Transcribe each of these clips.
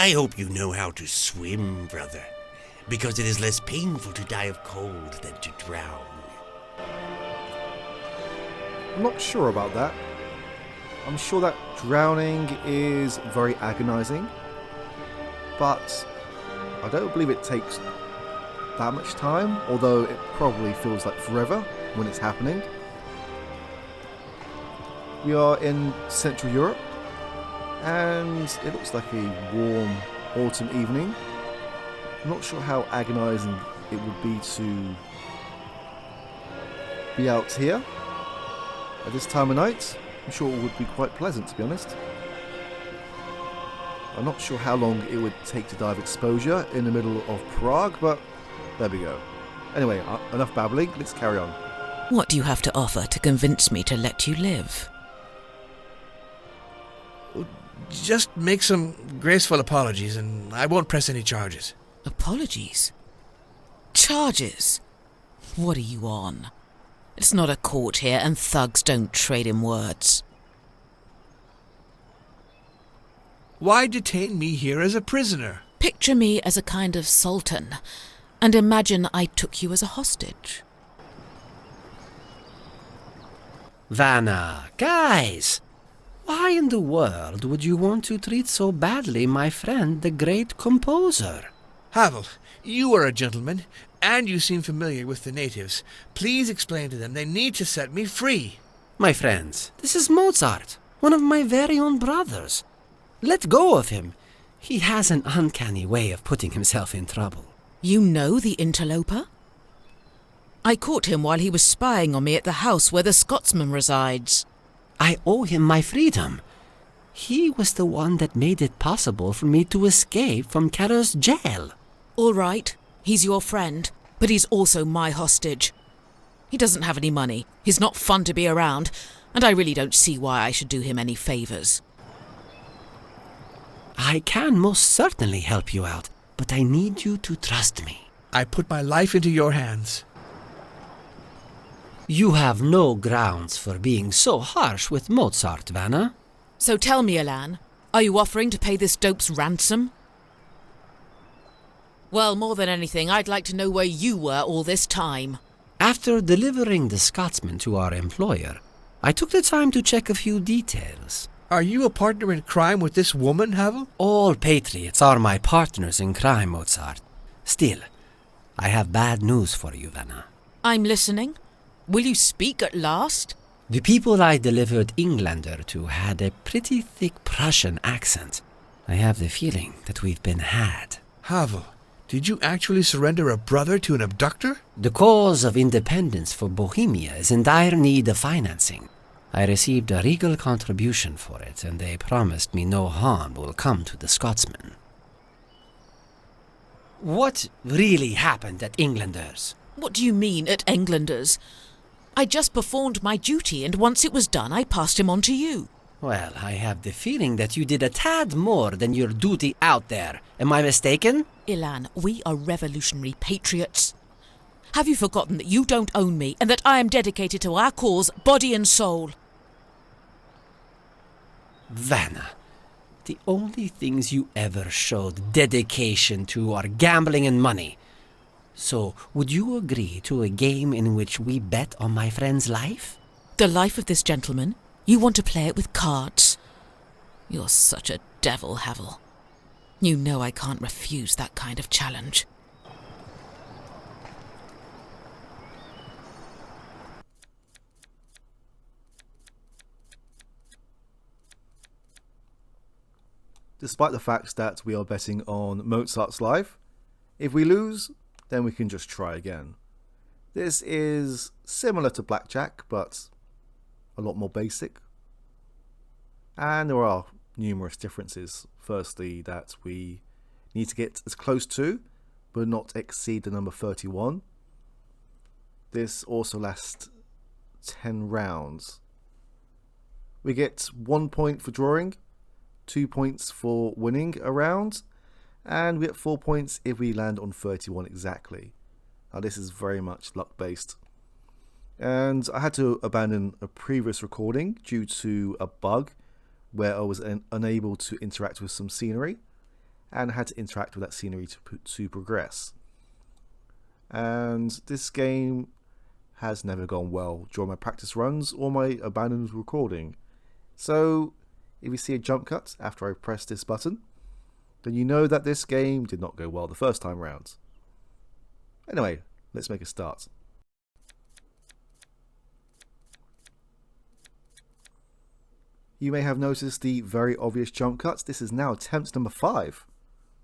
I hope you know how to swim, brother, because it is less painful to die of cold than to drown. I'm not sure about that. I'm sure that drowning is very agonizing, but I don't believe it takes that much time, although it probably feels like forever when it's happening. We are in Central Europe, and it looks like a warm autumn evening. I'm not sure how agonizing it would be to be out here at this time of night. I'm sure it would be quite pleasant, to be honest. I'm not sure how long it would take to die of exposure in the middle of Prague, but there we go. Anyway, enough babbling, let's carry on. What do you have to offer to convince me to let you live? Just make some graceful apologies and I won't press any charges. Apologies? Charges? What are you on? It's not a court here, and thugs don't trade in words. Why detain me here as a prisoner? Picture me as a kind of sultan, and imagine I took you as a hostage. Vanna, guys! Why in the world would you want to treat so badly my friend, the great composer? Havel, you are a gentleman, and you seem familiar with the natives. Please explain to them they need to set me free. My friends, this is Mozart, one of my very own brothers. Let go of him. He has an uncanny way of putting himself in trouble. You know the interloper? I caught him while he was spying on me at the house where the Scotsman resides. I owe him my freedom. He was the one that made it possible for me to escape from Carr's jail. All right, he's your friend, but he's also my hostage. He doesn't have any money, he's not fun to be around, and I really don't see why I should do him any favours. I can most certainly help you out, but I need you to trust me. I put my life into your hands. You have no grounds for being so harsh with Mozart, Vanna. So tell me, Alan, are you offering to pay this dope's ransom? Well, more than anything, I'd like to know where you were all this time. After delivering the Scotsman to our employer, I took the time to check a few details. Are you a partner in crime with this woman, Havel? All patriots are my partners in crime, Mozart. Still, I have bad news for you, Vanna. I'm listening. Will you speak at last? The people I delivered Englander to had a pretty thick Prussian accent. I have the feeling that we've been had. Havel, did you actually surrender a brother to an abductor? The cause of independence for Bohemia is in dire need of financing. I received a regal contribution for it, and they promised me no harm will come to the Scotsman. What really happened at Englander's? What do you mean, at Englander's? I just performed my duty, and once it was done, I passed him on to you. Well, I have the feeling that you did a tad more than your duty out there. Am I mistaken? Ilan, we are revolutionary patriots. Have you forgotten that you don't own me, and that I am dedicated to our cause, body and soul? Vanna, the only things you ever showed dedication to are gambling and money. So, would you agree to a game in which we bet on my friend's life? The life of this gentleman? You want to play it with cards? You're such a devil, Havel. You know I can't refuse that kind of challenge. Despite the fact that we are betting on Mozart's life, if we lose, then we can just try again. This is similar to blackjack, but a lot more basic. And there are numerous differences. Firstly, that we need to get as close to, but not exceed the number 31. This also lasts 10 rounds. We get 1 point for drawing, 2 points for winning a round, and we get 4 points if we land on 31 exactly. Now this is very much luck based. And I had to abandon a previous recording due to a bug where I was unable to interact with some scenery. and had to interact with that scenery to progress. And this game has never gone well during my practice runs or my abandoned recording. So if you see a jump cut after I press this button, then you know that this game did not go well the first time round. Anyway, let's make a start. You may have noticed the very obvious jump cuts. This is now attempt number 5.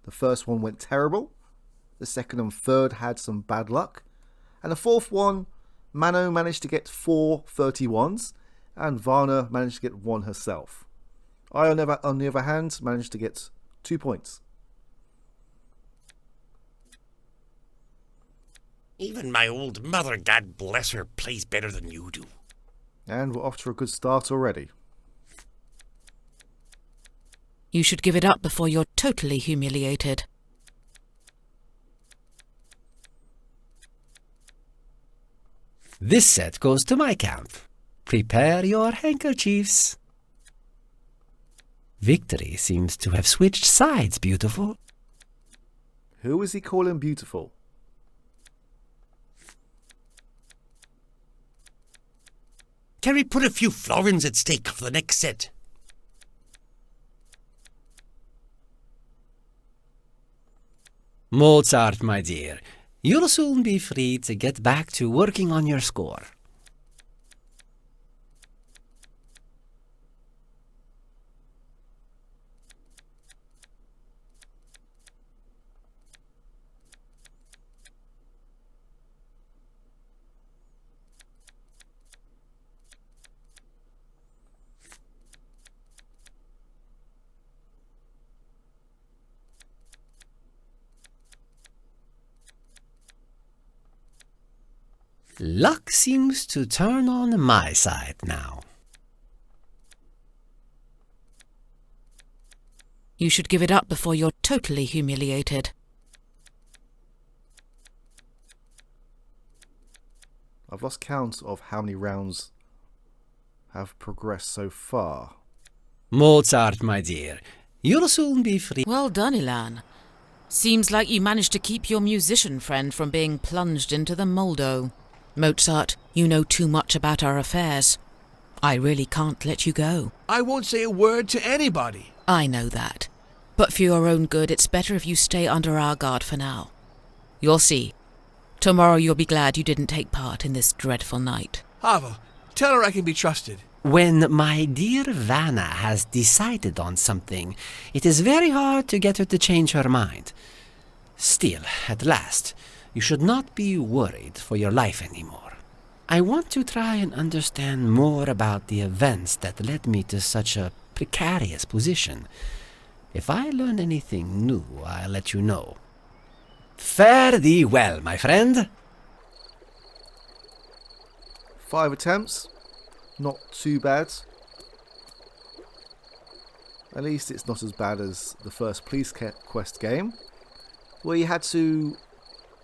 The first one went terrible. The second and third had some bad luck. And the fourth one, Mano managed to get 4 31s, and Varna managed to get 1 herself. I, on the other hand, managed to get 2 points. Even my old mother, God bless her, plays better than you do. And we're off to a good start already. You should give it up before you're totally humiliated. This set goes to my camp. Prepare your handkerchiefs. Victory seems to have switched sides, beautiful. Who is he calling beautiful? Can we put a few florins at stake for the next set? Mozart, my dear, you'll soon be free to get back to working on your score. Luck seems to turn on my side now. You should give it up before you're totally humiliated. I've lost count of how many rounds have progressed so far. Mozart, my dear, you'll soon be free. Well done, Ilan. Seems like you managed to keep your musician friend from being plunged into the moldo. Mozart, you know too much about our affairs. I really can't let you go. I won't say a word to anybody. I know that. But for your own good, it's better if you stay under our guard for now. You'll see. Tomorrow you'll be glad you didn't take part in this dreadful night. Havel, tell her I can be trusted. When my dear Vanna has decided on something, it is very hard to get her to change her mind. Still, at last, you should not be worried for your life anymore. I want to try and understand more about the events that led me to such a precarious position. If I learn anything new, I'll let you know. Fare thee well, my friend. 5 attempts. Not too bad. At least it's not as bad as the first Police Quest game, where you had to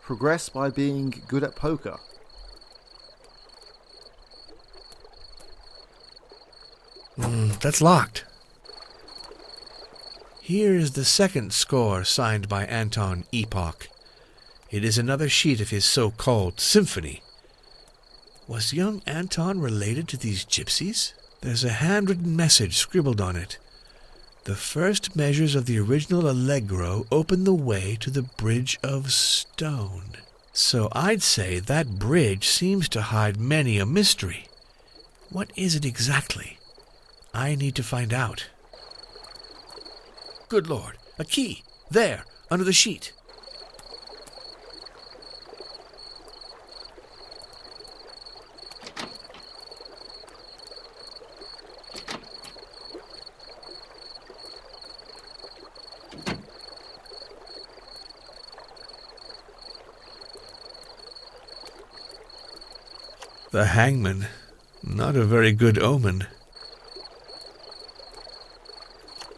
progress by being good at poker. That's locked. Here is the second score signed by Anton Epoch. It is another sheet of his so-called symphony. Was young Anton related to these gypsies? There's a handwritten message scribbled on it. The first measures of the original Allegro open the way to the Bridge of Stone. So I'd say that bridge seems to hide many a mystery. What is it exactly? I need to find out. Good Lord, a key! There, under the sheet. The hangman. Not a very good omen.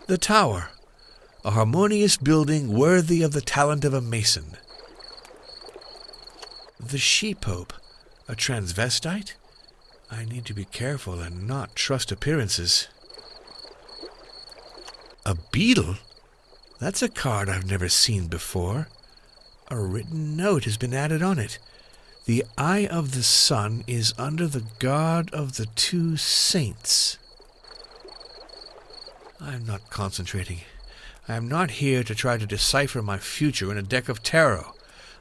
The tower. A harmonious building worthy of the talent of a mason. The she-pope. A transvestite? I need to be careful and not trust appearances. A beetle? That's a card I've never seen before. A written note has been added on it. The eye of the sun is under the guard of the two saints. I'm not concentrating. I am not here to try to decipher my future in a deck of tarot.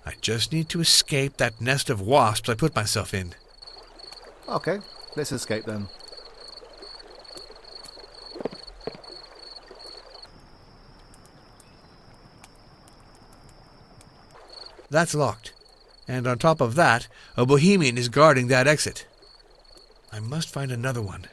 I just need to escape that nest of wasps I put myself in. Okay, let's escape then. That's locked. And on top of that, a bohemian is guarding that exit. I must find another one.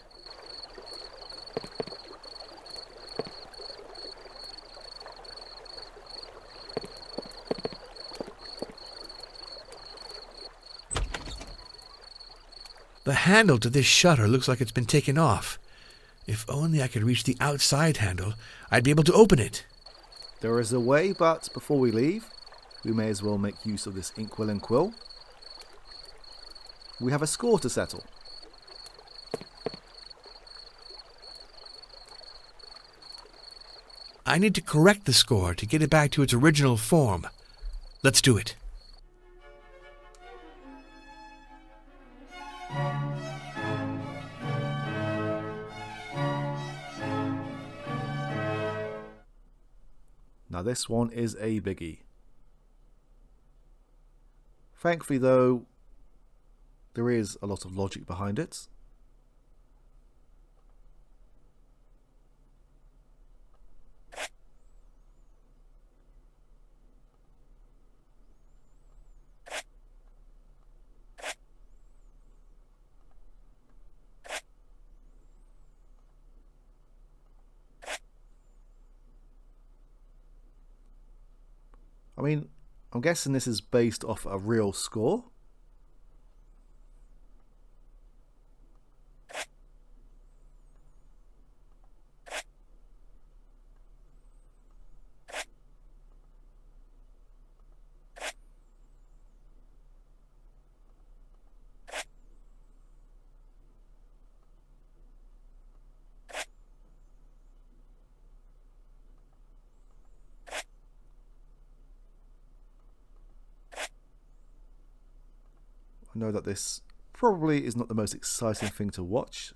The handle to this shutter looks like it's been taken off. If only I could reach the outside handle, I'd be able to open it. There is a way, but before we leave, we may as well make use of this inkwell and quill. We have a score to settle. I need to correct the score to get it back to its original form. Let's do it. Now this one is a biggie. Thankfully though, there is a lot of logic behind it. I mean, I'm guessing this is based off a real score. I know that this probably is not the most exciting thing to watch.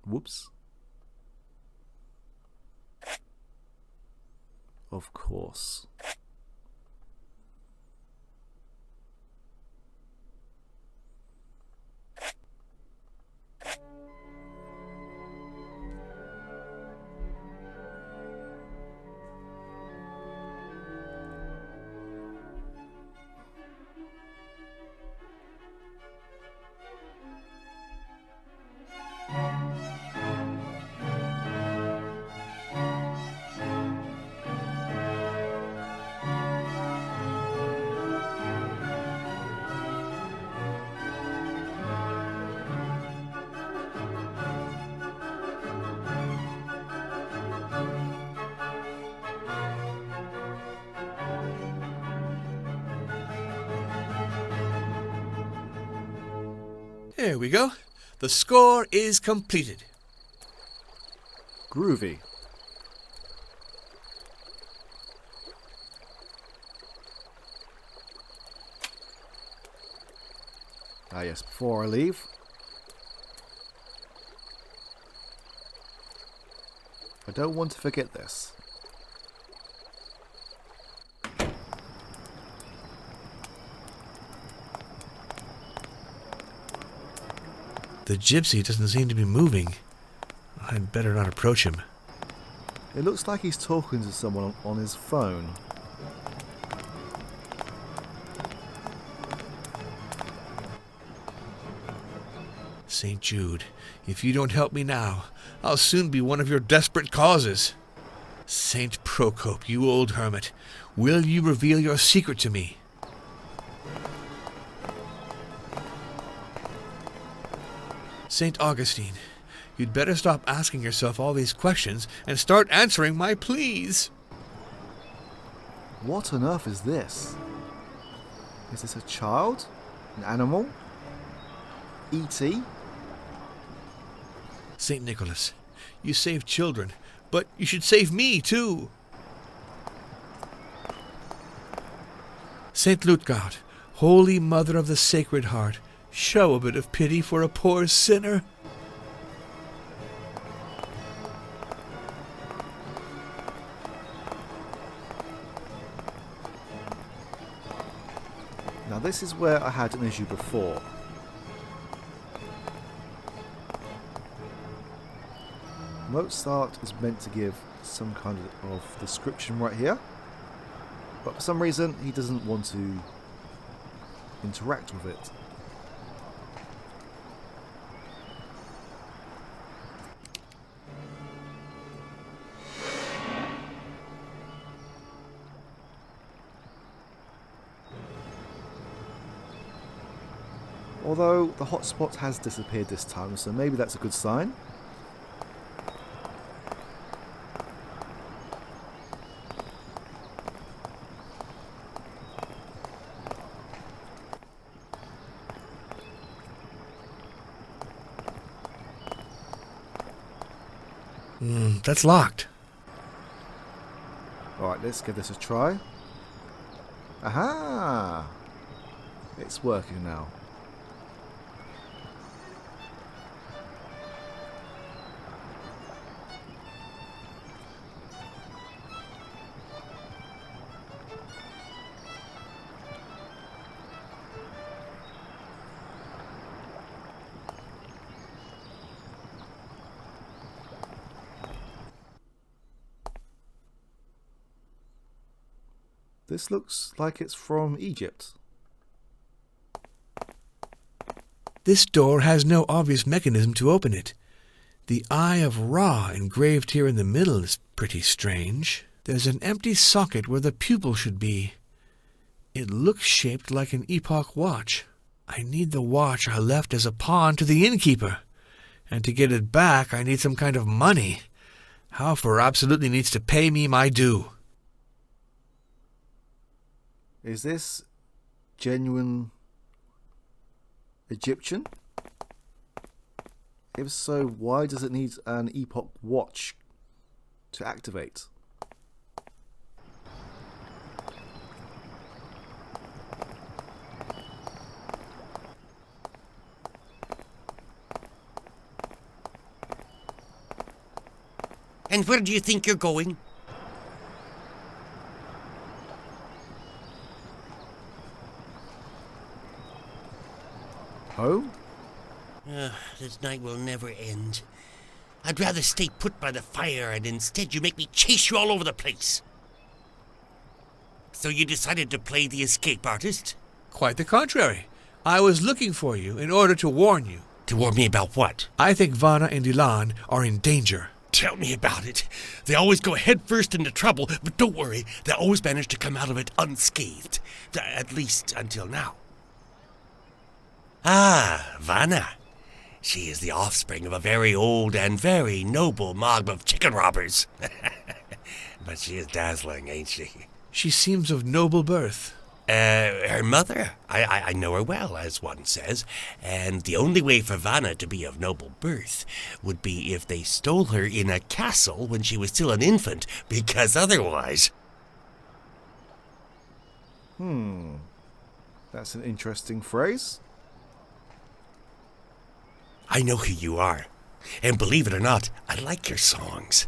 Whoops. Of course. There we go. The score is completed. Groovy. Ah yes, before I leave, I don't want to forget this. The gypsy doesn't seem to be moving. I'd better not approach him. It looks like he's talking to someone on his phone. St. Jude, if you don't help me now, I'll soon be one of your desperate causes. St. Procope, you old hermit, will you reveal your secret to me? St. Augustine, you'd better stop asking yourself all these questions and start answering my pleas. What on earth is this? Is this a child? An animal? E.T.? St. Nicholas, you save children, but you should save me too. St. Lutgard, Holy Mother of the Sacred Heart, show a bit of pity for a poor sinner. Now this is where I had an issue before. Mozart is meant to give some kind of description right here, but for some reason he doesn't want to interact with it. Although the hotspot has disappeared this time, so maybe that's a good sign. That's locked. Alright, let's give this a try. Aha! It's working now. This looks like it's from Egypt. This door has no obvious mechanism to open it. The Eye of Ra engraved here in the middle is pretty strange. There's an empty socket where the pupil should be. It looks shaped like an epoch watch. I need the watch I left as a pawn to the innkeeper. And to get it back, I need some kind of money. Halfor absolutely needs to pay me my due. Is this genuine Egyptian? If so, why does it need an epoch watch to activate? And where do you think you're going? Home? This night will never end. I'd rather stay put by the fire, and instead you make me chase you all over the place. So you decided to play the escape artist? Quite the contrary. I was looking for you in order to warn you. To warn me about what? I think Vanna and Ilan are in danger. Tell me about it. They always go headfirst into trouble, but don't worry, they always manage to come out of it unscathed. At least until now. Ah, Vanna. She is the offspring of a very old and very noble mob of chicken robbers. But she is dazzling, ain't she? She seems of noble birth. Her mother. I know her well, as one says. And the only way for Vanna to be of noble birth would be if they stole her in a castle when she was still an infant, because otherwise... That's an interesting phrase. I know who you are. And believe it or not, I like your songs.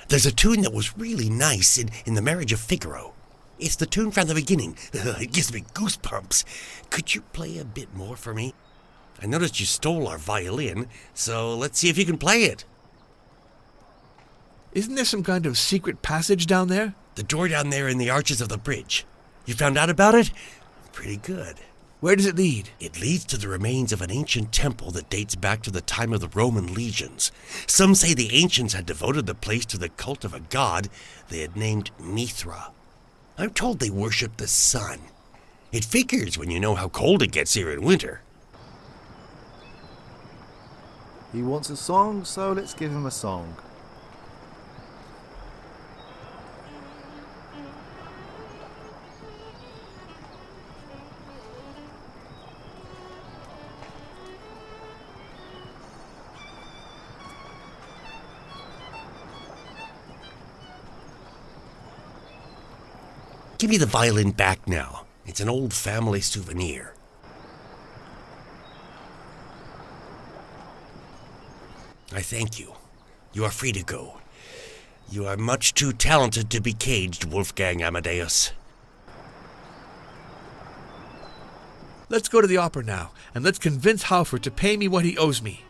There's a tune that was really nice in The Marriage of Figaro. It's the tune from the beginning. It gives me goosebumps. Could you play a bit more for me? I noticed you stole our violin, so let's see if you can play it. Isn't there some kind of secret passage down there? The door down there in the arches of the bridge. You found out about it? Pretty good. Where does it lead? It leads to the remains of an ancient temple that dates back to the time of the Roman legions. Some say the ancients had devoted the place to the cult of a god they had named Mithra. I'm told they worshipped the sun. It figures when you know how cold it gets here in winter. He wants a song, so let's give him a song. Give me the violin back now. It's an old family souvenir. I thank you. You are free to go. You are much too talented to be caged, Wolfgang Amadeus. Let's go to the opera now, and let's convince Halford to pay me what he owes me.